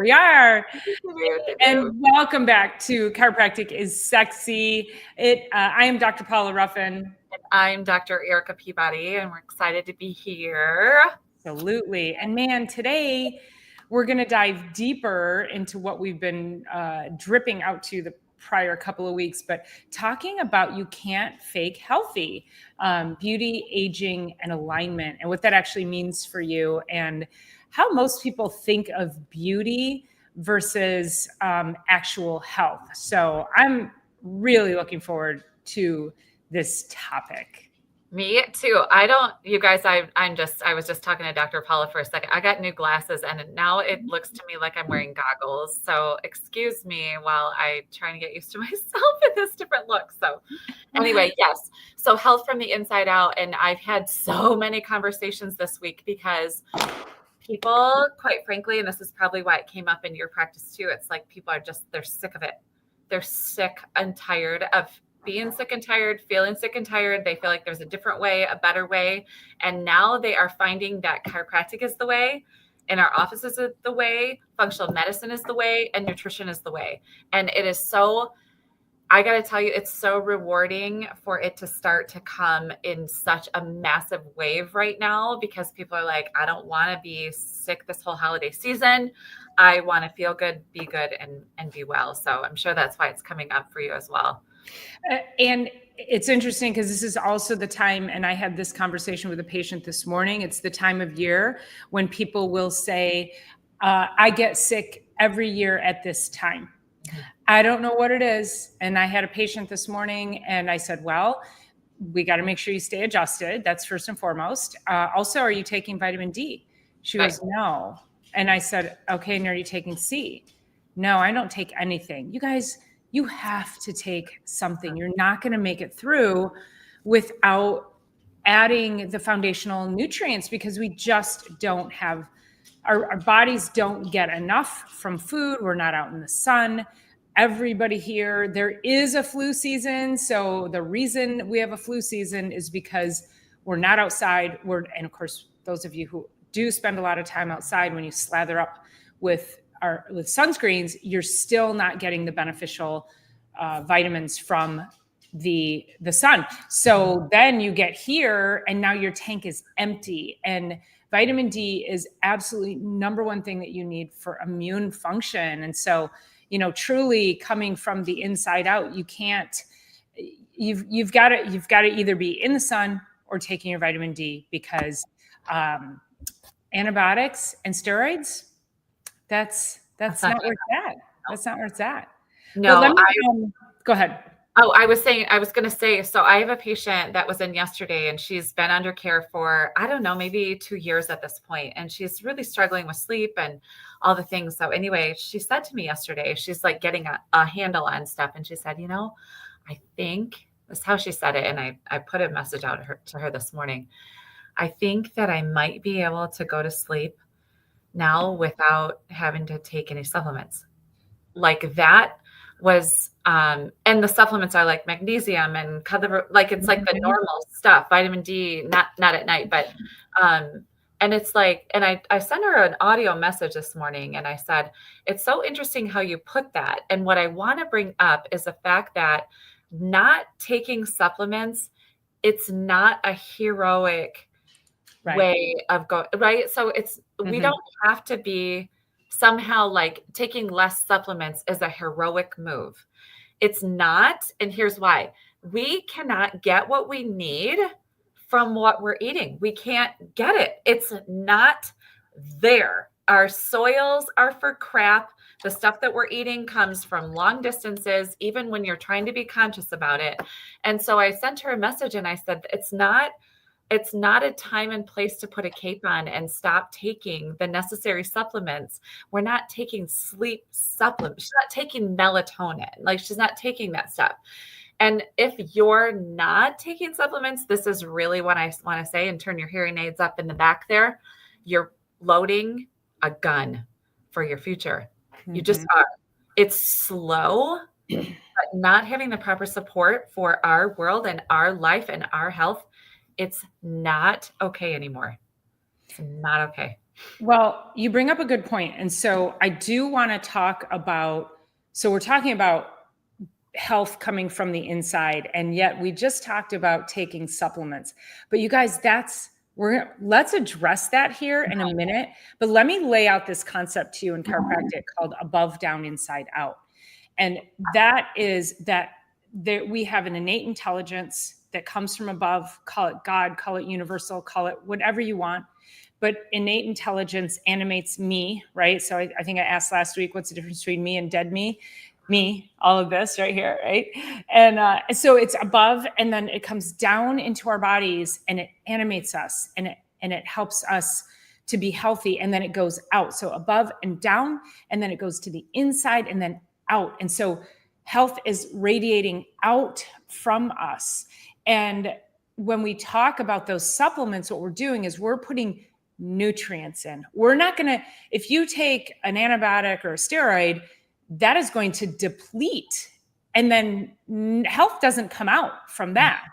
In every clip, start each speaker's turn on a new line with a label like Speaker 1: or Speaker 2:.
Speaker 1: we are.
Speaker 2: Thank
Speaker 1: And
Speaker 2: you.
Speaker 1: welcome back to Chiropractic is Sexy. I am Dr. Paula Ruffin.
Speaker 2: And I'm Dr. Erica Peabody, and we're excited to be here.
Speaker 1: Absolutely. And man, today we're going to dive deeper into what we've been dripping out to the prior couple of weeks, but talking about you can't fake healthy, beauty, aging, and alignment, and what that actually means for you, and how most people think of beauty versus actual health. So I'm really looking forward to this topic.
Speaker 2: Me too. You guys, I was just talking to Dr. Paula for a second. I got new glasses and now it looks to me like I'm wearing goggles. So excuse me while I try to get used to myself in this different look. So anyway, yes. So health from the inside out. And I've had so many conversations this week because people, quite frankly, and this is probably why it came up in your practice too. It's like people are they're sick of it. They're sick and tired of being sick and tired, feeling sick and tired. They feel like there's a different way, a better way. And now they are finding that chiropractic is the way, and our offices is the way, functional medicine is the way, and nutrition is the way. And it is so, I got to tell you, it's so rewarding for it to start to come in such a massive wave right now, because people are like, I don't want to be sick this whole holiday season. I want to feel good, be good, and be well. So I'm sure that's why it's coming up for you as well.
Speaker 1: And it's interesting because this is also the time, and I had this conversation with a patient this morning. It's the time of year when people will say, I get sick every year at this time. I don't know what it is. And I had a patient this morning and I said, well, we got to make sure you stay adjusted. That's first and foremost. Also, are you taking vitamin D? She goes, no. And I said, okay, and are you taking C? No, I don't take anything. You guys, you have to take something. You're not going to make it through without adding the foundational nutrients, because we just don't have, our bodies don't get enough from food. We're not out in the sun. Everybody here, there is a flu season. So the reason we have a flu season is because we're not outside. And of course, those of you who do spend a lot of time outside, when you slather up with sunscreens, you're still not getting the beneficial vitamins from the sun. So then you get here and now your tank is empty. And vitamin D is absolutely number one thing that you need for immune function. And so, truly coming from the inside out, you can't, you've got to either be in the sun or taking your vitamin D, because antibiotics and steroids, that's not where it's at. That's not where it's at.
Speaker 2: No,
Speaker 1: go ahead.
Speaker 2: Oh, I was going to say, so I have a patient that was in yesterday and she's been under care for, I don't know, maybe 2 years at this point. And she's really struggling with sleep and all the things. So anyway, she said to me yesterday, she's like getting a handle on stuff. And she said, I think that's how she said it. And I put a message out to her this morning. I think that I might be able to go to sleep now without having to take any supplements. Like that was, and the supplements are like magnesium and it's like the normal stuff, vitamin D, not at night, but, and it's like, and I sent her an audio message this morning and I said, it's so interesting how you put that. And what I want to bring up is the fact that not taking supplements, it's not a heroic way of going, right? So it's, we don't have to be somehow like taking less supplements is a heroic move. It's not. And here's why. We cannot get what we need from what we're eating. We can't get it. It's not there. Our soils are for crap. The stuff that we're eating comes from long distances, even when you're trying to be conscious about it. And so I sent her a message and I said, it's not a time and place to put a cape on and stop taking the necessary supplements. We're not taking sleep supplements. She's not taking melatonin. Like, she's not taking that stuff. And if you're not taking supplements, this is really what I want to say, and turn your hearing aids up in the back there. You're loading a gun for your future. You just are. It's slow, but not having the proper support for our world and our life and our health, it's not okay anymore. It's not okay.
Speaker 1: Well, you bring up a good point. And so I do want to talk about, so we're talking about health coming from the inside, and yet we just talked about taking supplements. But you guys, let's address that here in a minute. But let me lay out this concept to you in chiropractic called above, down, inside, out. And that is that we have an innate intelligence that comes from above. Call it God, call it universal, call it whatever you want. But innate intelligence animates me, right? So I think I asked last week, what's the difference between me and dead me? Me, all of this right here, right? And so it's above, and then it comes down into our bodies, and it animates us, and it helps us to be healthy, and then it goes out. So above and down, and then it goes to the inside, and then out. And so health is radiating out from us. And when we talk about those supplements, what we're doing is we're putting nutrients in. We're not going to, if you take an antibiotic or a steroid, that is going to deplete, and then health doesn't come out from that.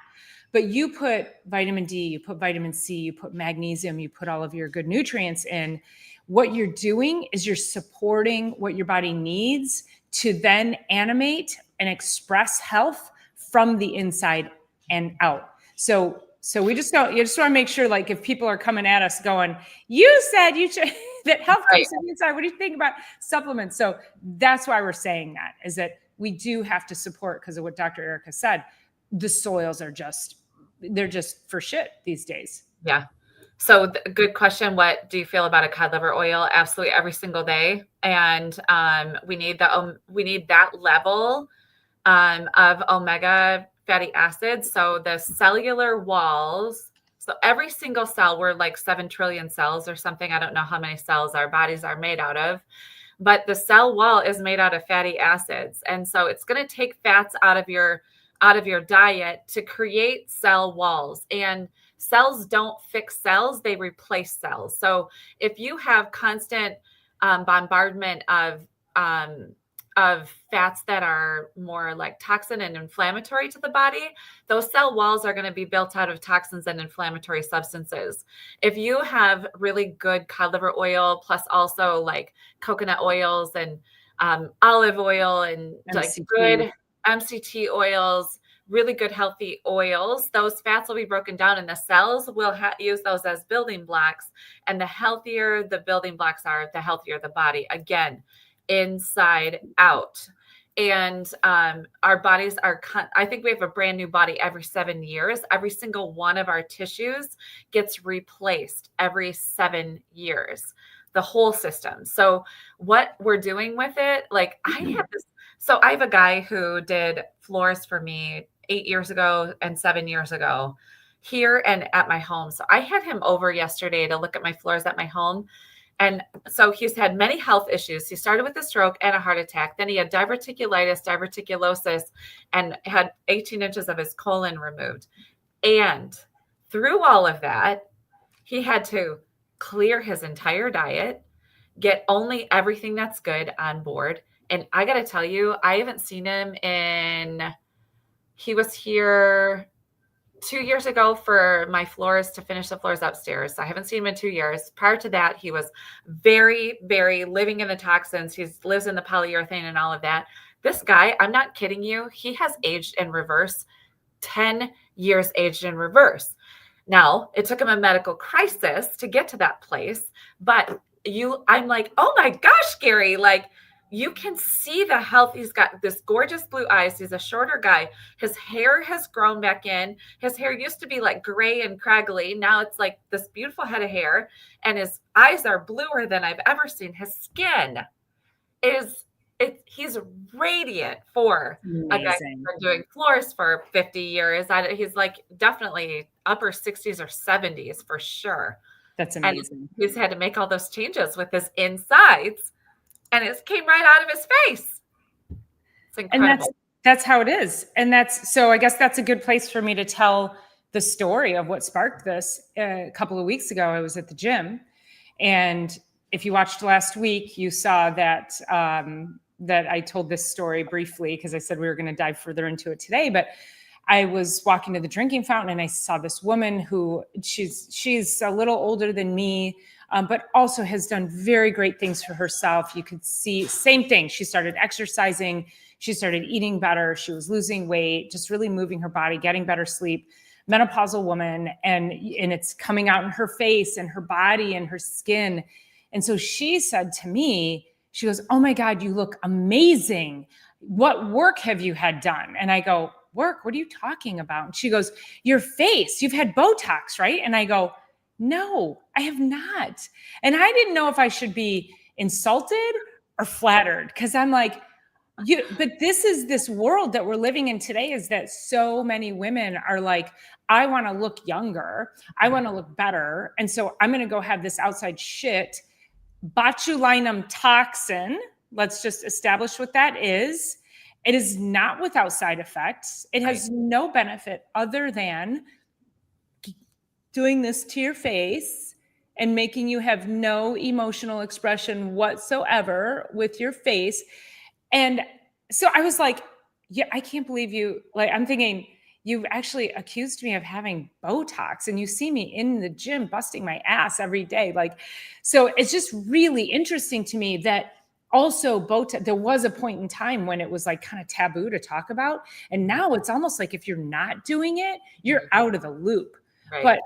Speaker 1: But you put vitamin D, you put vitamin C, you put magnesium, you put all of your good nutrients in. What you're doing is you're supporting what your body needs to then animate and express health from the inside and out. So we just don't, you just want to make sure, like, if people are coming at us going, you said you should, that health comes from the inside. What do you think about supplements? So that's why we're saying that, is that we do have to support, because of what Dr. Erica said, the soils are they're just for shit these days.
Speaker 2: Yeah. So good question. What do you feel about a cod liver oil? Absolutely every single day. And we need that level of omega fatty acids. So the cellular walls, so every single cell, we're like 7 trillion cells or something. I don't know how many cells our bodies are made out of, but the cell wall is made out of fatty acids. And so it's going to take fats out of your diet to create cell walls. And cells don't fix cells, they replace cells. So if you have constant bombardment of fats that are more like toxin and inflammatory to the body, those cell walls are going to be built out of toxins and inflammatory substances. If you have really good cod liver oil, plus also like coconut oils and olive oil and like good MCT oils, really good healthy oils, those fats will be broken down, and the cells will use those as building blocks. And the healthier the building blocks are, the healthier the body. Again, inside out. And our bodies are, I think we have a brand new body every 7 years. Every single one of our tissues gets replaced every 7 years, the whole system. So what we're doing with it, like I have a guy who did floors for me 8 years ago and 7 years ago here and at my home. So I had him over yesterday to look at my floors at my home. And so he's had many health issues. He started with a stroke and a heart attack. Then he had diverticulosis, and had 18 inches of his colon removed. And through all of that, he had to clear his entire diet, get only everything that's good on board. And I got to tell you, I haven't seen him he was here 2 years ago for my floors, to finish the floors upstairs. I haven't seen him in 2 years. Prior to that, he was very, very living in the toxins. He lives in the polyurethane and all of that. This guy, I'm not kidding you, he has aged in reverse, 10 years aged in reverse. Now, it took him a medical crisis to get to that place, but I'm like, oh my gosh, Gary, like, you can see the health. He's got this gorgeous blue eyes. He's a shorter guy. His hair has grown back in. His hair used to be like gray and craggly. Now it's like this beautiful head of hair, and his eyes are bluer than I've ever seen. His skin he's radiant for a guy who's been doing floors for 50 years. He's like definitely upper 60s or 70s for sure.
Speaker 1: That's amazing.
Speaker 2: And he's had to make all those changes with his insides, and it came right out of his face. It's incredible.
Speaker 1: And that's how it is. And so I guess that's a good place for me to tell the story of what sparked this. A couple of weeks ago, I was at the gym, and if you watched last week, you saw that that I told this story briefly, because I said we were going to dive further into it today. But I was walking to the drinking fountain, and I saw this woman who she's a little older than me. but also has done very great things for herself. You could see, same thing. She started exercising. She started eating better. She was losing weight, just really moving her body, getting better sleep. Menopausal woman, and it's coming out in her face and her body and her skin. And so she said to me, she goes, "Oh my God, you look amazing. What work have you had done?" And I go, "Work? What are you talking about?" And she goes, "Your face, you've had Botox, right?" And I go, "No, I have not." And I didn't know if I should be insulted or flattered, because I'm like, but this is this world that we're living in today, is that so many women are like, I want to look younger. I want to look better. And so I'm going to go have this outside shit, botulinum toxin. Let's just establish what that is. It is not without side effects. It has no benefit other than doing this to your face and making you have no emotional expression whatsoever with your face. And so I was like, yeah, I can't believe you. Like, I'm thinking, you've actually accused me of having Botox, and you see me in the gym busting my ass every day. Like, so it's just really interesting to me that also Botox, there was a point in time when it was like kind of taboo to talk about. And now it's almost like if you're not doing it, you're out of the loop.
Speaker 2: Right.
Speaker 1: But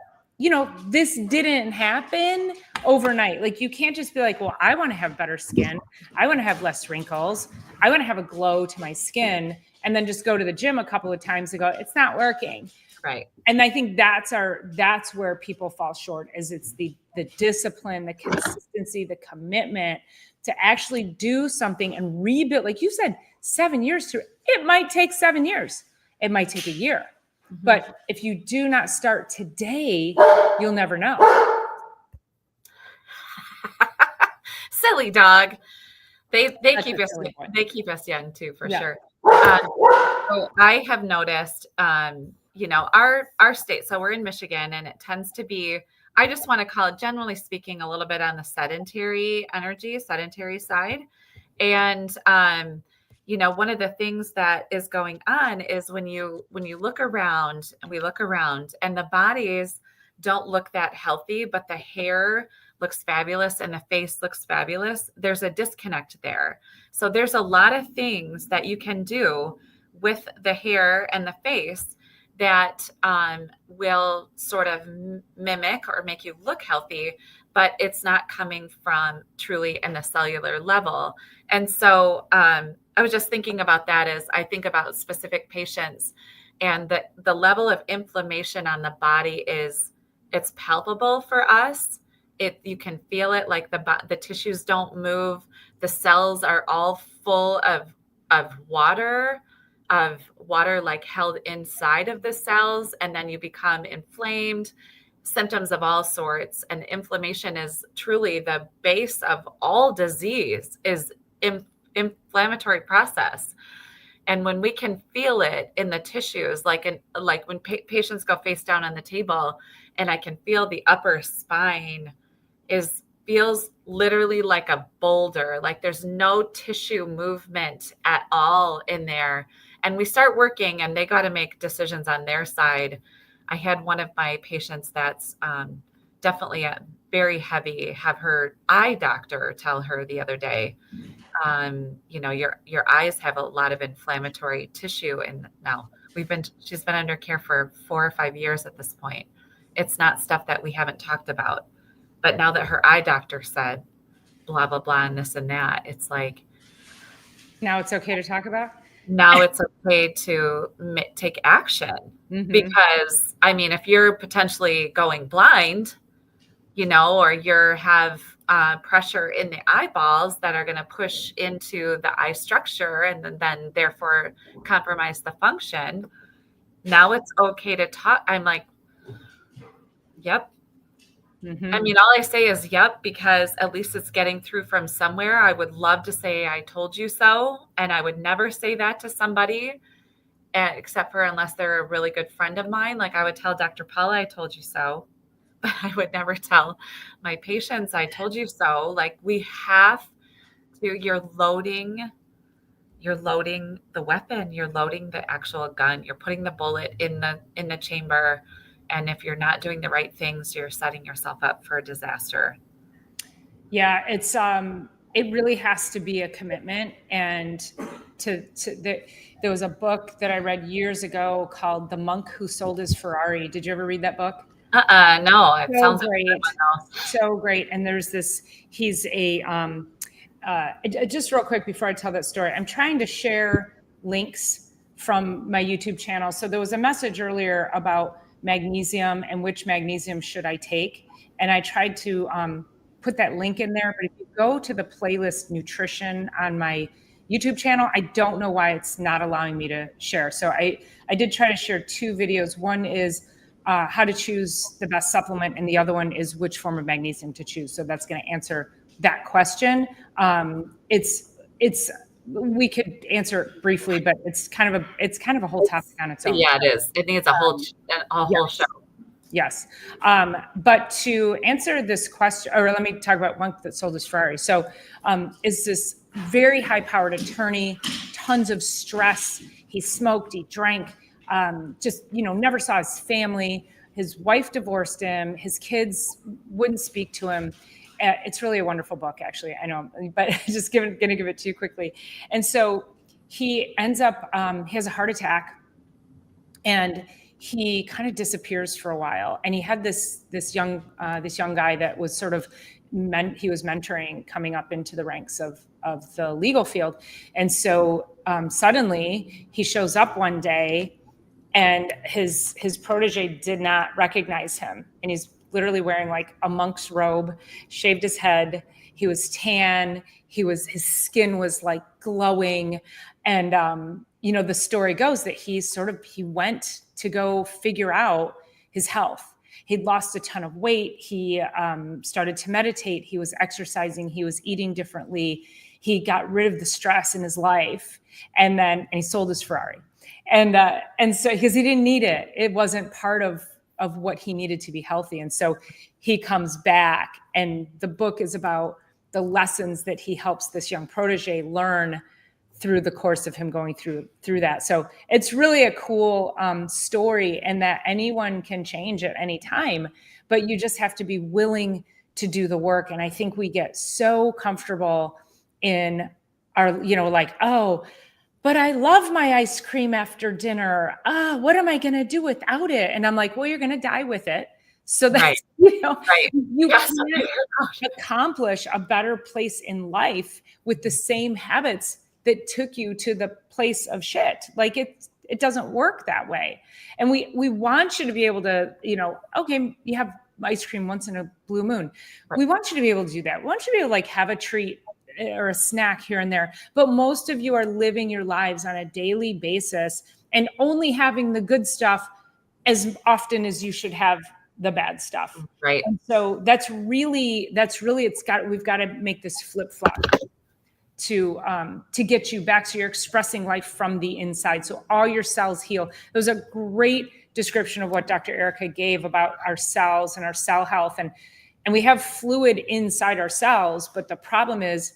Speaker 1: this didn't happen overnight. Like, you can't just be like, well, I want to have better skin. I want to have less wrinkles. I want to have a glow to my skin, and then just go to the gym a couple of times and go, it's not working.
Speaker 2: Right.
Speaker 1: And I think that's where people fall short, is it's the discipline, the consistency, the commitment to actually do something and rebuild. Like you said, 7 years through, it might take 7 years. It might take a year. Mm-hmm. But if you do not start today, you'll never know.
Speaker 2: Silly dog. They keep us young too, for sure. So I have noticed, our state, so we're in Michigan, and it tends to be, I just want to call it, generally speaking, a little bit on the sedentary side. And, one of the things that is going on is when you look around, and we look around, and the bodies don't look that healthy, but the hair looks fabulous and the face looks fabulous, there's a disconnect there. So there's a lot of things that you can do with the hair and the face that will sort of mimic or make you look healthy, but it's not coming from truly in the cellular level. And so I was just thinking about that as I think about specific patients, and the level of inflammation on the body it's palpable for us. You can feel it, like the tissues don't move. The cells are all full of water like held inside of the cells. And then you become inflamed, symptoms of all sorts. And inflammation is truly the base of all disease, is inflammatory process. And when we can feel it in the tissues, like when patients go face down on the table, and I can feel the upper spine feels literally like a boulder, like there's no tissue movement at all in there. And we start working, and they got to make decisions on their side. I had one of my patients that's definitely very heavy, have her eye doctor tell her the other day, your eyes have a lot of inflammatory tissue. And now she's been under care for 4 or 5 years at this point. It's not stuff that we haven't talked about. But now that her eye doctor said blah, blah, blah, and this and that, it's like,
Speaker 1: now it's okay to talk about?
Speaker 2: Now it's okay to take action. Mm-hmm. Because, if you're potentially going blind, or you have pressure in the eyeballs that are going to push into the eye structure and then therefore compromise the function, now it's okay to talk. I'm like, yep. Mm-hmm. All I say is yep, because at least it's getting through from somewhere. I would love to say I told you so. And I would never say that to somebody, except for unless they're a really good friend of mine. Like I would tell Dr. Paula, I told you so. But I would never tell my patients, I told you so. Like we have to, you're loading the weapon, you're loading the actual gun, you're putting the bullet in the chamber. And if you're not doing the right things, you're setting yourself up for a disaster.
Speaker 1: Yeah, it really has to be a commitment. And there was a book that I read years ago called The Monk Who Sold His Ferrari. Did you ever read that book?
Speaker 2: No, it
Speaker 1: So
Speaker 2: sounds like a good
Speaker 1: great.
Speaker 2: one though.
Speaker 1: So great. And there's this, he's a, just real quick before I tell that story, I'm trying to share links from my YouTube channel. So there was a message earlier about magnesium and which magnesium should I take. And I tried to put that link in there. But if you go to the playlist nutrition on my YouTube channel, I don't know why it's not allowing me to share. So I did try to share two videos. One is how to choose the best supplement, and the other one is which form of magnesium to choose. So that's going to answer that question. It's we could answer it briefly, but it's kind of a whole topic on its own.
Speaker 2: Yeah, it is. It needs a whole whole show.
Speaker 1: Yes. But to answer this question, or let me talk about one that sold his Ferrari. So is this very high-powered attorney, tons of stress. He smoked, he drank, just, never saw his family. His wife divorced him. His kids wouldn't speak to him. It's really a wonderful book, actually. I know, but just going to give it to you quickly. And so he ends up, he has a heart attack, and he kind of disappears for a while. And he had this young guy that was sort of he was mentoring coming up into the ranks of the legal field. And so suddenly he shows up one day, and his protege did not recognize him. And he's literally wearing like a monk's robe, shaved his head. He was tan. His skin was like glowing. And, the story goes that he went to go figure out his health. He'd lost a ton of weight. He started to meditate. He was exercising. He was eating differently. He got rid of the stress in his life. And he sold his Ferrari. And so, because he didn't need it, it wasn't part of what he needed to be healthy. And so he comes back, and the book is about the lessons that he helps this young protege learn through the course of him going through that. So it's really a cool story, and that anyone can change at any time, but you just have to be willing to do the work. And I think we get so comfortable in our, like, oh, but I love my ice cream after dinner. What am I going to do without it? And I'm like, well, you're going to die with it. So that's,
Speaker 2: Right.
Speaker 1: You can't accomplish a better place in life with the same habits that took you to the place of shit. Like it doesn't work that way. And we want you to be able to, okay, you have ice cream once in a blue moon.
Speaker 2: Right.
Speaker 1: We want you to be able to do that. We want you to be able to like have a treat or a snack here and there. But most of you are living your lives on a daily basis and only having the good stuff as often as you should have the bad stuff.
Speaker 2: Right.
Speaker 1: And so we've got to make this flip flop to get you back. So you're expressing life from the inside. So all your cells heal. It was a great description of what Dr. Erica gave about our cells and our cell health. And we have fluid inside our cells, but the problem is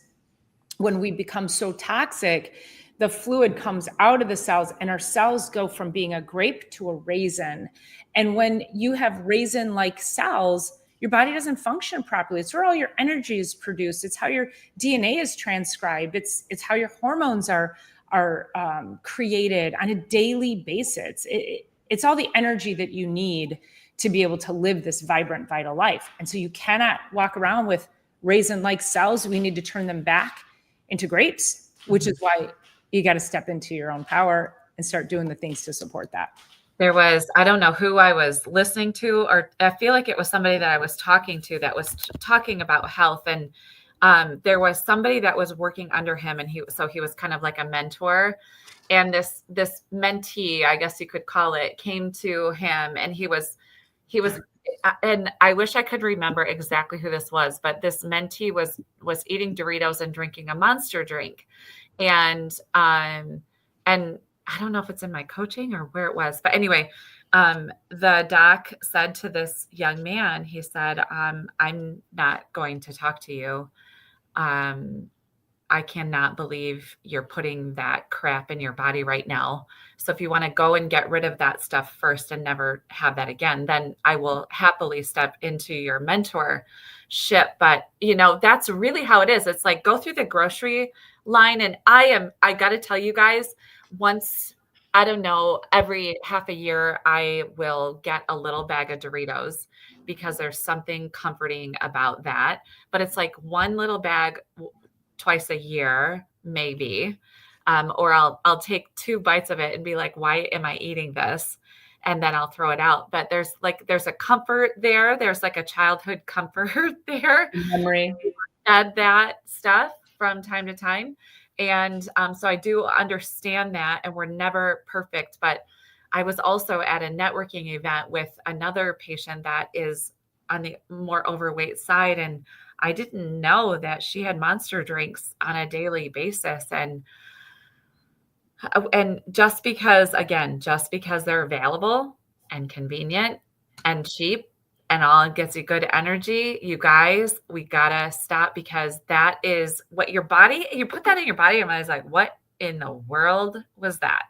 Speaker 1: when we become so toxic, the fluid comes out of the cells, and our cells go from being a grape to a raisin. And when you have raisin-like cells, your body doesn't function properly. It's where all your energy is produced. It's how your DNA is transcribed. It's how your hormones are created on a daily basis. It's all the energy that you need to be able to live this vibrant, vital life. And so you cannot walk around with raisin-like cells. We need to turn them back into grapes, which is why you got to step into your own power and start doing the things to support that.
Speaker 2: I don't know who I was listening to, or I feel like it was somebody that I was talking to that was talking about health. And there was somebody that was working under him, and he was kind of like a mentor. And this mentee, I guess you could call it, came to him, and he was, and I wish I could remember exactly who this was, but this mentee was eating Doritos and drinking a Monster drink. And I don't know if it's in my coaching or where it was, but anyway, the doc said to this young man, he said, I'm not going to talk to you. I cannot believe you're putting that crap in your body right now. So if you want to go and get rid of that stuff first and never have that again, then I will happily step into your mentorship. But that's really how it is. It's like go through the grocery line. And I got to tell you guys, once, I don't know, every half a year, I will get a little bag of Doritos because there's something comforting about that. But it's like one little bag twice a year, maybe. Or I'll take 2 bites of it and be like, why am I eating this? And then I'll throw it out. But there's a comfort there. There's like a childhood comfort there.
Speaker 1: Memory.
Speaker 2: Add that stuff from time to time. And so I do understand that, and we're never perfect. But I was also at a networking event with another patient that is on the more overweight side. And I didn't know that she had Monster drinks on a daily basis. And just because they're available and convenient and cheap and all gets you good energy, you guys, we gotta stop, because that is what you put that in your body. And I was like, what in the world was that?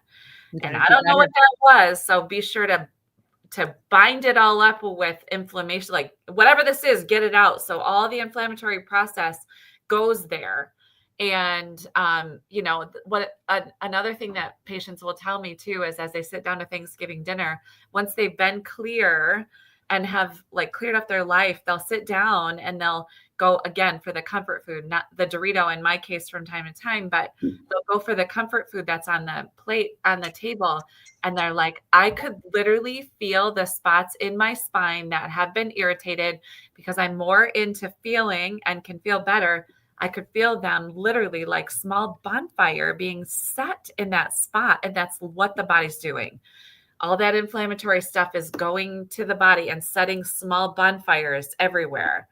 Speaker 2: And I don't know what that was. So be sure to bind it all up with inflammation, like whatever this is, get it out. So all the inflammatory process goes there. And, another thing that patients will tell me too, is as they sit down to Thanksgiving dinner, once they've been clear and have like cleared up their life, they'll sit down and they'll go again for the comfort food, not the Dorito in my case from time to time, but they'll go for the comfort food that's on the plate, on the table. And they're like, I could literally feel the spots in my spine that have been irritated because I'm more into feeling and can feel better. I could feel them literally like small bonfire being set in that spot. And that's what the body's doing. All that inflammatory stuff is going to the body and setting small bonfires everywhere.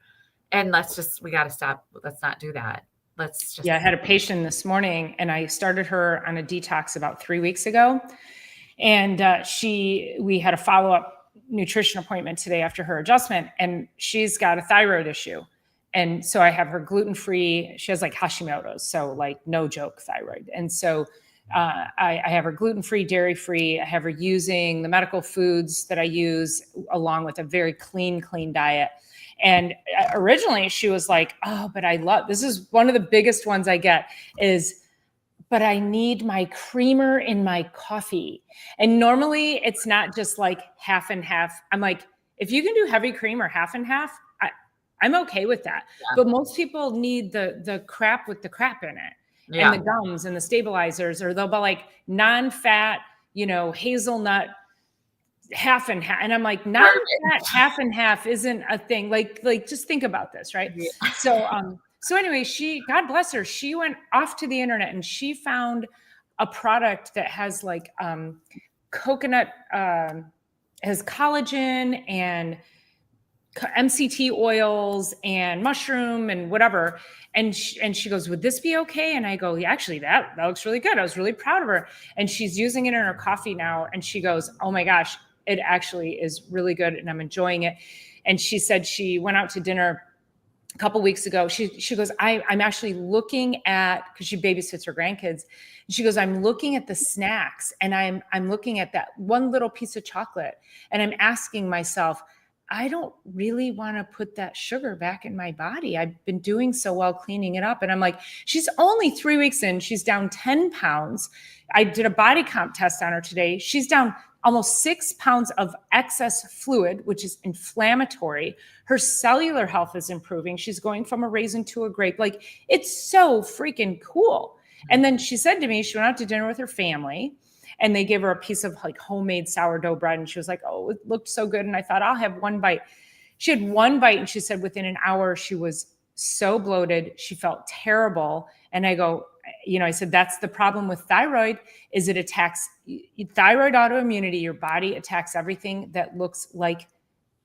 Speaker 2: And we got to stop. Let's not do that.
Speaker 1: I had a patient this morning, and I started her on a detox about 3 weeks ago. And we had a follow-up nutrition appointment today after her adjustment, and she's got a thyroid issue. And so I have her gluten-free. She has like Hashimoto's, so like no joke thyroid. And so I have her gluten-free, dairy-free. I have her using the medical foods that I use along with a very clean diet. And originally she was like, oh, but this is one of the biggest ones I get is, but I need my creamer in my coffee. And normally it's not just like half and half. I'm like, if you can do heavy cream or half and half, I'm okay with that. Yeah. But most people need the crap with the crap in it. Yeah. And the gums and the stabilizers, or they'll buy like non-fat, hazelnut half and half. And I'm like, non-fat half and half isn't a thing. Like just think about this, right? Yeah. So anyway, God bless her, she went off to the internet and she found a product that has like coconut, has collagen and MCT oils and mushroom and whatever. And she goes, would this be okay? And I go, yeah, actually that looks really good. I was really proud of her. And she's using it in her coffee now. And she goes, oh my gosh, it actually is really good. And I'm enjoying it. And she said she went out to dinner a couple weeks ago. She goes, I'm actually looking at, because she babysits her grandkids. And she goes, I'm looking at the snacks and I'm looking at that one little piece of chocolate. And I'm asking myself, I don't really want to put that sugar back in my body. I've been doing so well cleaning it up. And I'm like, she's only 3 weeks in. She's down 10 pounds. I did a body comp test on her today. She's down almost 6 pounds of excess fluid, which is inflammatory. Her cellular health is improving. She's going from a raisin to a grape. Like, it's so freaking cool. And then she said to me, she went out to dinner with her family, and they gave her a piece of like homemade sourdough bread. And she was like, oh, it looked so good. And I thought, I'll have one bite. She had one bite. And she said within an hour, she was so bloated. She felt terrible. And I go, I said, that's the problem with thyroid, is it attacks thyroid autoimmunity. Your body attacks everything that looks like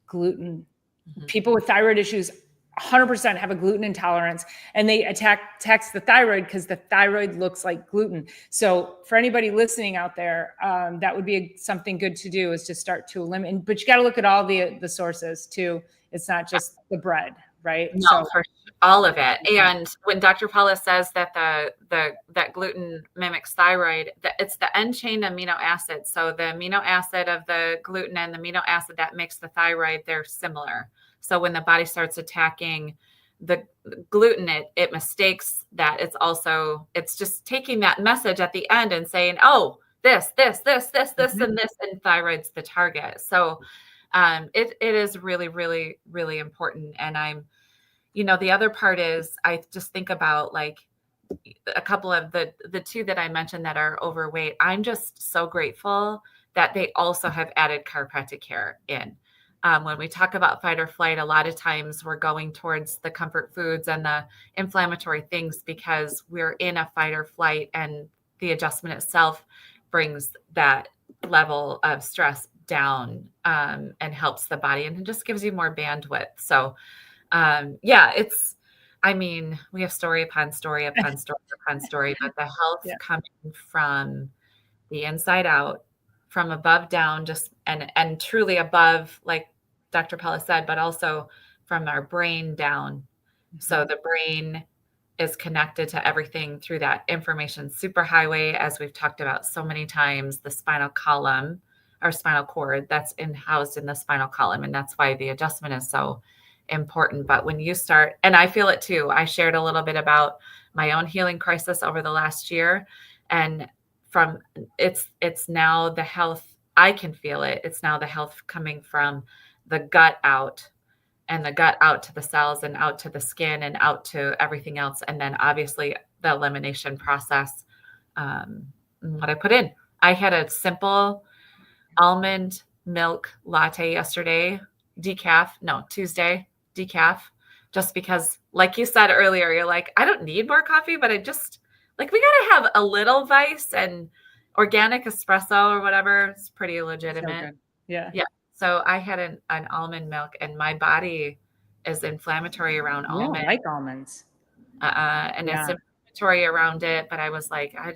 Speaker 1: gluten. Mm-hmm. People with thyroid issues 100% have a gluten intolerance, and they attacks the thyroid because the thyroid looks like gluten. So for anybody listening out there, that would be something good to do, is to start to eliminate, but you got to look at all the sources too. It's not just the bread. right?
Speaker 2: No,
Speaker 1: So
Speaker 2: for all of it. And when Dr. Paula says that that gluten mimics thyroid, that it's the end chain amino acid. So the amino acid of the gluten and the amino acid that makes the thyroid, they're similar. So when the body starts attacking the gluten, it mistakes that it's just taking that message at the end and saying, oh, this, and this, and thyroid's the target. So it is really, really, really important. And the other part is I just think about like a couple of the two that I mentioned that are overweight. I'm just so grateful that they also have added chiropractic care in. When we talk about fight or flight, a lot of times we're going towards the comfort foods and the inflammatory things because we're in a fight or flight, and the adjustment itself brings that level of stress down, and helps the body, and it just gives you more bandwidth. So we have story upon story upon story upon story, but the health coming from the inside out, from above down, just and truly above, like Dr. Pella said, but also from our brain down. So the brain is connected to everything through that information superhighway, as we've talked about so many times, the spinal column, our spinal cord that's housed in the spinal column. And that's why the adjustment is so important. But when you start, and I feel it too, I shared a little bit about my own healing crisis over the last year. And it's now the health, I can feel it. It's now the health coming from the gut out, and the gut out to the cells and out to the skin and out to everything else. And then obviously the elimination process, what I put in. I had a simple almond milk latte yesterday, Tuesday, decaf, just because, like you said earlier, you're like, I don't need more coffee, but I just like, we got to have a little vice, and organic espresso or whatever. It's pretty legitimate.
Speaker 1: So yeah.
Speaker 2: Yeah. So I had an almond milk, and my body is inflammatory around almond.
Speaker 1: I like almonds.
Speaker 2: And it's inflammatory around it. But I was like, I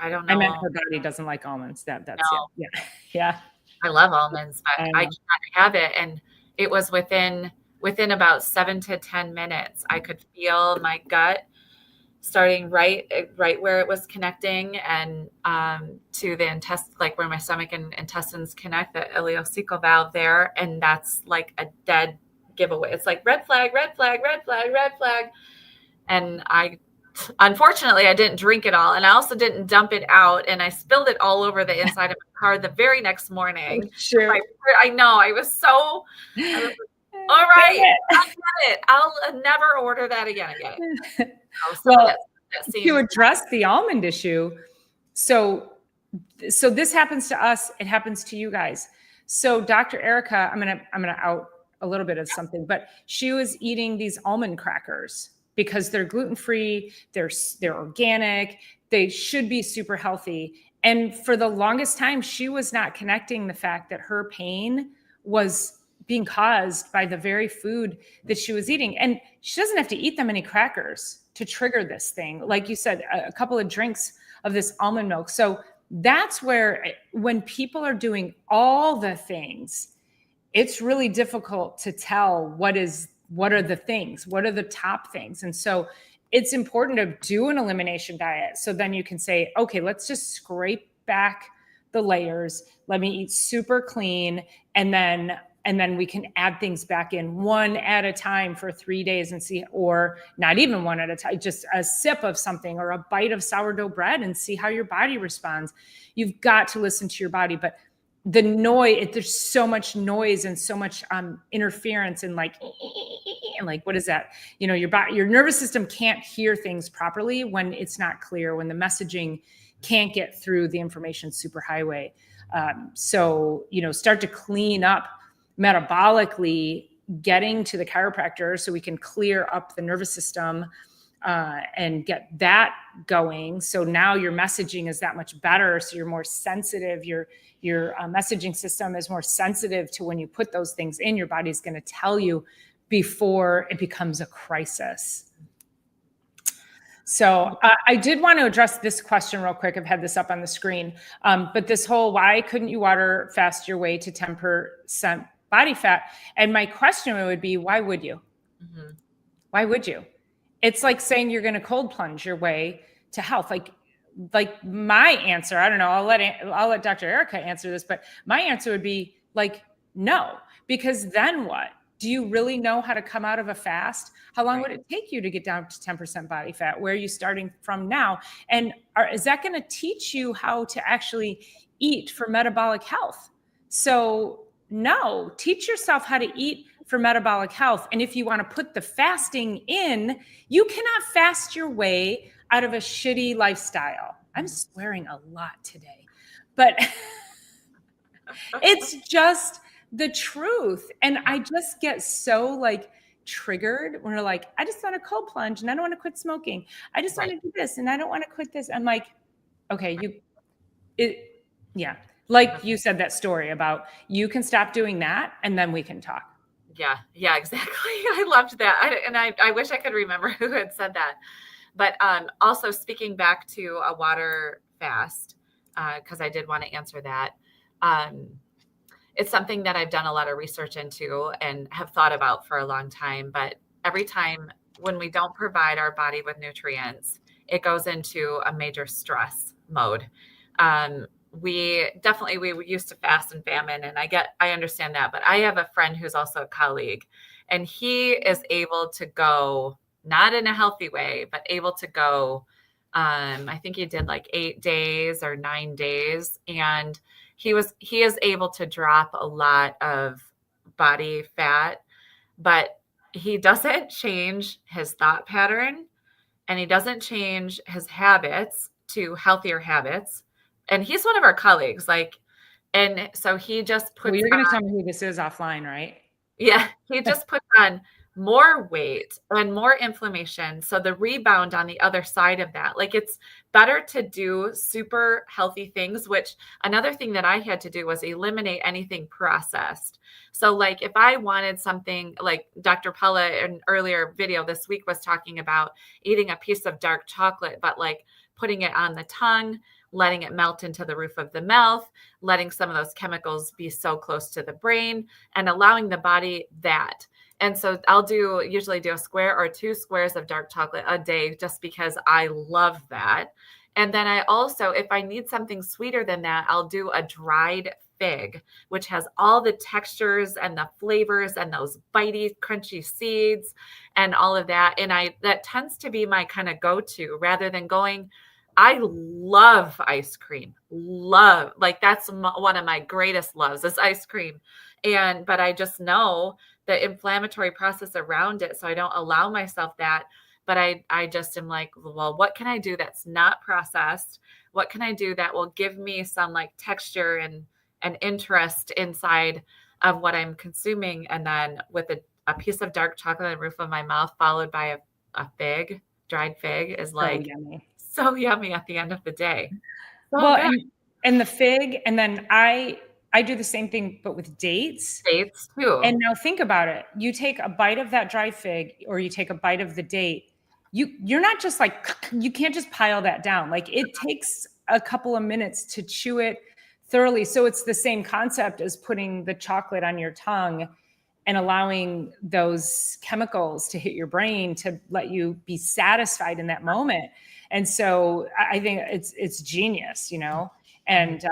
Speaker 2: don't know.
Speaker 1: I meant her body doesn't like almonds. That's
Speaker 2: no.
Speaker 1: it. Yeah.
Speaker 2: I love almonds, but I can't have it. And it was within about 7 to 10 minutes, I could feel my gut starting right where it was connecting, and to the intestine, like where my stomach and intestines connect, the ileocecal valve there. And that's like a dead giveaway. It's like red flag, red flag, red flag, red flag. And unfortunately, I didn't drink it all. And I also didn't dump it out. And I spilled it all over the inside of my car the very next morning.
Speaker 1: Sure.
Speaker 2: I know. I was all right, I get it. I'll never order that again. I get it.
Speaker 1: Well, to address the almond issue, so this happens to us. It happens to you guys. So Dr. Erica, I'm gonna out a little bit of something, but she was eating these almond crackers because they're gluten-free, they're organic, they should be super healthy. And for the longest time, she was not connecting the fact that her pain was being caused by the very food that she was eating. And she doesn't have to eat that many crackers to trigger this thing. Like you said, a couple of drinks of this almond milk. So that's where, when people are doing all the things, it's really difficult to tell what are the things, what are the top things. And so it's important to do an elimination diet. So then you can say, okay, let's just scrape back the layers. Let me eat super clean. And then we can add things back in one at a time for 3 days and see, or not even one at a time, just a sip of something or a bite of sourdough bread and see how your body responds. You've got to listen to your body. But the noise, there's so much noise and so much interference, and like, what is that? Your nervous system can't hear things properly when it's not clear, when the messaging can't get through the information superhighway. So start to clean up metabolically, getting to the chiropractor so we can clear up the nervous system and get that going. So now your messaging is that much better. So you're more sensitive. Your messaging system is more sensitive to when you put those things in. Your body's going to tell you before it becomes a crisis. So I did want to address this question real quick. I've had this up on the screen, but this whole, why couldn't you water fast your way to 10% body fat? And my question would be, why would you?
Speaker 2: Mm-hmm.
Speaker 1: Why would you? It's like saying you're going to cold plunge your way to health. Like my answer, I don't know, I'll let Dr. Erica answer this, but my answer would be like, no, because then what? Do you really know how to come out of a fast? How long would it take you to get down to 10% body fat? Where are you starting from now? And is that going to teach you how to actually eat for metabolic health? So no, teach yourself how to eat for metabolic health. And if you want to put the fasting in, you cannot fast your way out of a shitty lifestyle. I'm swearing a lot today, but it's just the truth. And I just get so like triggered when they're like, I just want to cold plunge and I don't want to quit smoking. I just want to do this and I don't want to quit this. I'm like, okay, yeah. Like you said, that story about you can stop doing that and then we can talk.
Speaker 2: Yeah, exactly. I loved that. I wish I could remember who had said that. But also speaking back to a water fast, because I did want to answer that. It's something that I've done a lot of research into and have thought about for a long time. But every time when we don't provide our body with nutrients, it goes into a major stress mode. We used to fast and famine, and I understand that, but I have a friend who's also a colleague, and he is able to go, not in a healthy way, but able to go, I think he did like 8 days or 9 days. And he is able to drop a lot of body fat, but he doesn't change his thought pattern and he doesn't change his habits to healthier habits. And he's one of our colleagues, and so he just puts.
Speaker 1: Well, you're going to tell me who this is offline, right?
Speaker 2: Yeah, he just puts on more weight and more inflammation. So the rebound on the other side of that, like it's better to do super healthy things, which another thing that I had to do was eliminate anything processed. So like if I wanted something like Dr. Paula in an earlier video this week was talking about eating a piece of dark chocolate, but like putting it on the tongue, letting it melt into the roof of the mouth, letting some of those chemicals be so close to the brain and allowing the body that. And so I'll usually do a square or 2 squares of dark chocolate a day just because I love that. And then I also, if I need something sweeter than that, I'll do a dried fig, which has all the textures and the flavors and those bitey, crunchy seeds and all of that. And that tends to be my kind of go-to rather than going. I love ice cream. Like that's one of my greatest loves is ice cream. But I just know the inflammatory process around it. So I don't allow myself that. But I just am like, well, what can I do that's not processed? What can I do that will give me some like texture and interest inside of what I'm consuming? And then with a piece of dark chocolate in the roof of my mouth, followed by a fig, dried fig is like so yummy at the end of the day. So
Speaker 1: well, and the fig, and then I do the same thing, but with dates.
Speaker 2: Dates too.
Speaker 1: And now think about it. You take a bite of that dry fig or you take a bite of the date. You're not just like, you can't just pile that down. Like it takes a couple of minutes to chew it thoroughly. So it's the same concept as putting the chocolate on your tongue and allowing those chemicals to hit your brain to let you be satisfied in that moment. And so I think it's genius, and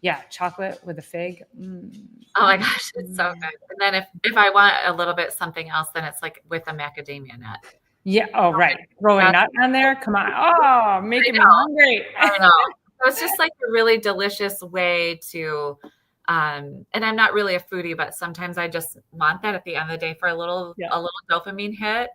Speaker 1: yeah, chocolate with a fig.
Speaker 2: Oh my gosh, it's so good. And then if I want a little bit something else, then it's like with a macadamia nut.
Speaker 1: Yeah. Oh, right. Throw a nut on there. Come on. Oh, making me hungry.
Speaker 2: I know. So it's just like a really delicious way to, and I'm not really a foodie, but sometimes I just want that at the end of the day for a little dopamine hit.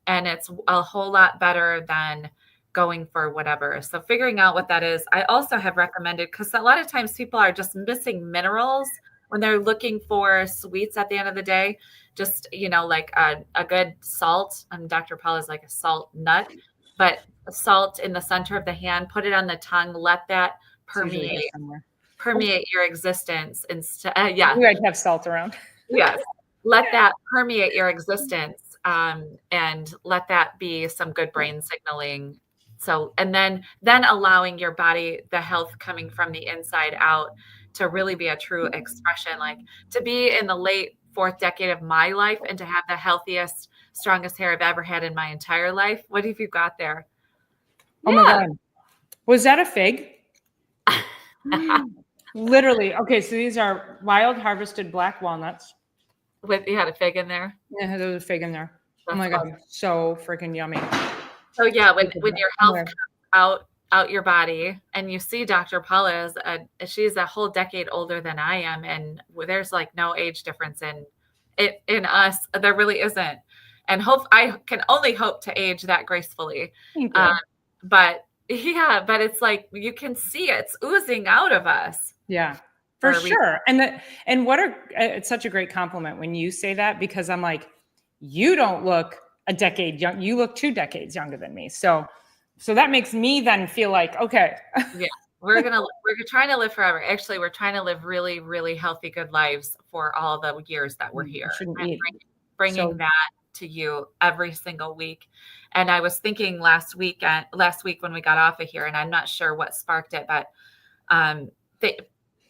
Speaker 2: And it's a whole lot better than going for whatever. So figuring out what that is. I also have recommended, because a lot of times people are just missing minerals when they're looking for sweets at the end of the day. Just, like a good salt. Dr. Paul is like a salt nut, but salt in the center of the hand, put it on the tongue, let that permeate your existence. Instead, yeah.
Speaker 1: You guys have salt around.
Speaker 2: Yes. Let that permeate your existence. And let that be some good brain signaling. So, and then allowing your body, the health coming from the inside out to really be a true expression, like to be in the late 4th decade of my life and to have the healthiest strongest hair I've ever had in my entire life. What have you got there?
Speaker 1: Oh my God. Was that a fig? Literally. Okay, so these are wild harvested black walnuts.
Speaker 2: You had a fig in there?
Speaker 1: Yeah, there was a fig in there. Oh
Speaker 2: That's
Speaker 1: my God,
Speaker 2: awesome.
Speaker 1: so freaking yummy.
Speaker 2: So yeah, when your health
Speaker 1: Okay.
Speaker 2: comes out your body, and you see Dr. Paula she's a whole decade older than I am, and there's like no age difference in us. There really isn't. And I can only hope to age that gracefully.
Speaker 1: Thank you.
Speaker 2: But yeah, but it's like you can see it's oozing out of us.
Speaker 1: Yeah, for sure. And it's such a great compliment when you say that, because I'm like, you don't look a decade young. You look 2 decades younger than me. So that makes me then feel like, okay.
Speaker 2: Yeah. We're trying to live forever. Actually, we're trying to live really, really healthy, good lives for all the years that we're here. And bringing that to you every single week. And I was thinking last week when we got off of here, and I'm not sure what sparked it, but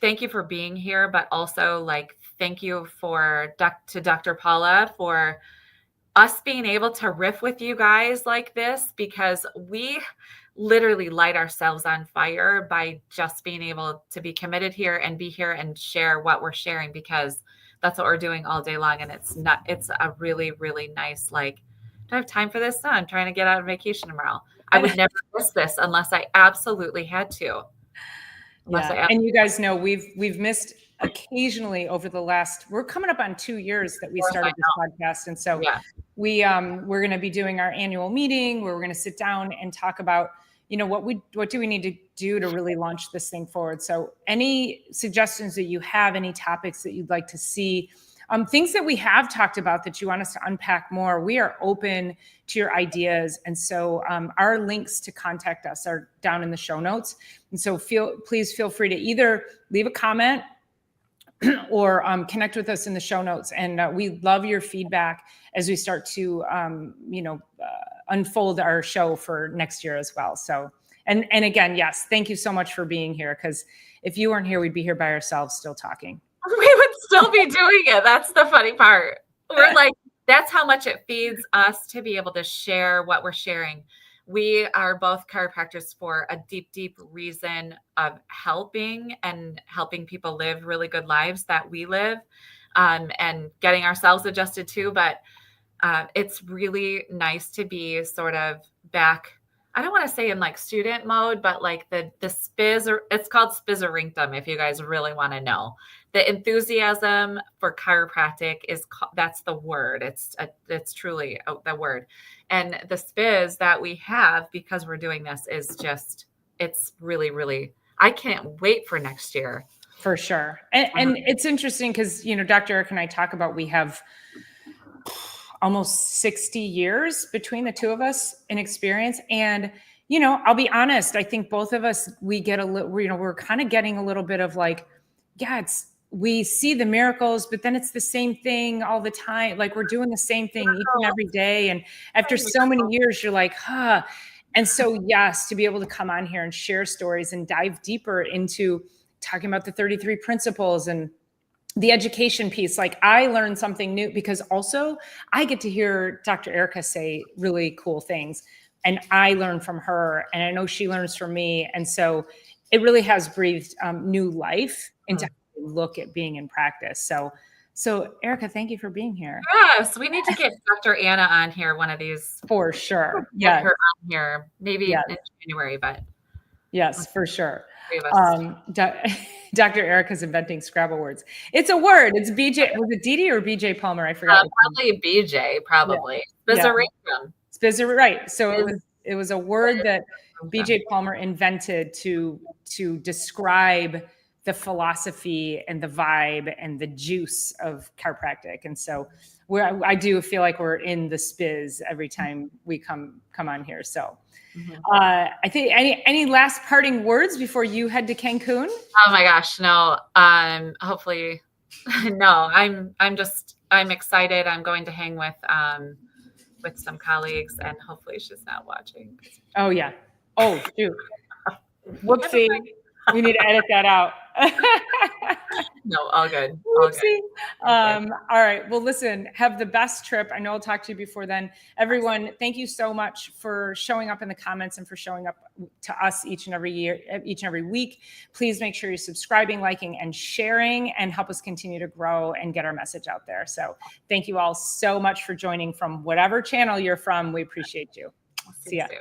Speaker 2: thank you for being here, but also like thank you to Dr. Paula for us being able to riff with you guys like this, because we literally light ourselves on fire by just being able to be committed here and be here and share what we're sharing, because that's what we're doing all day long. And it's a really, really nice, like, do I have time for this? No, I'm trying to get out on vacation tomorrow. I would never miss this unless I absolutely had to.
Speaker 1: And you guys know we've missed occasionally over the we're coming up on 2 years that we started this podcast. And so we're going to be doing our annual meeting where we're going to sit down and talk about, what do we need to do to really launch this thing forward? So any suggestions that you have, any topics that you'd like to see, things that we have talked about that you want us to unpack more, we are open to your ideas. And so our links to contact us are down in the show notes. And so please feel free to either leave a comment or connect with us in the show notes. And we love your feedback as we start to, unfold our show for next year as well. So, and again, yes, thank you so much for being here, because if you weren't here, we'd be here by ourselves still talking.
Speaker 2: We would still be doing it. That's the funny part. We're like, that's how much it feeds us to be able to share what we're sharing. We are both chiropractors for a deep, deep reason of helping people live really good lives that we live, and getting ourselves adjusted too. But it's really nice to be sort of back. I don't want to say in like student mode, but like the spiz, it's called spizzerinctum. If you guys really want to know, the enthusiasm for chiropractic that's the word. It's truly the word. And the spiz that we have because we're doing this is just, it's really, really, I can't wait for next year.
Speaker 1: For sure. And it's interesting because, Dr. Eric and I talk about, we have almost 60 years between the two of us in experience. And, I'll be honest, I think both of us, we get a little, we're kind of getting a little bit of like, we see the miracles, but then it's the same thing all the time. Like we're doing the same thing each and every day. And after so many years, you're like, huh. And so, yes, to be able to come on here and share stories and dive deeper into talking about the 33 principles and the education piece, like I learned something new, because also I get to hear Dr. Erica say really cool things, and I learn from her, and I know she learns from me. And so it really has breathed new life into how we look at being in practice. So Erica, thank you for being here.
Speaker 2: Yes, we need to get Dr. Anna on here one of these.
Speaker 1: For sure.
Speaker 2: Get her on here, maybe in January, but.
Speaker 1: Yes, for sure. Dr. Erica's inventing Scrabble words. It's a word. It's BJ. Was it Didi or BJ Palmer? I forgot.
Speaker 2: Probably BJ. Probably.
Speaker 1: Spizzerinctum. Right. So it was a word that BJ Palmer invented to describe the philosophy and the vibe and the juice of chiropractic. And so I do feel like we're in the spiz every time we come on here. So. I think any last parting words before you head to Cancun?
Speaker 2: Oh my gosh, no. Hopefully, no. I'm excited. I'm going to hang with some colleagues, and hopefully she's not watching.
Speaker 1: Oh yeah. Oh shoot. Whoopsie. We need to edit that out.
Speaker 2: No, all good. All good.
Speaker 1: Oopsie.
Speaker 2: All good.
Speaker 1: All right. Well, listen, have the best trip. I know I'll talk to you before then. Everyone, thank you so much for showing up in the comments and for showing up to us each and every week. Please make sure you're subscribing, liking, and sharing, and help us continue to grow and get our message out there. So thank you all so much for joining from whatever channel you're from. We appreciate you. See ya.
Speaker 2: Soon.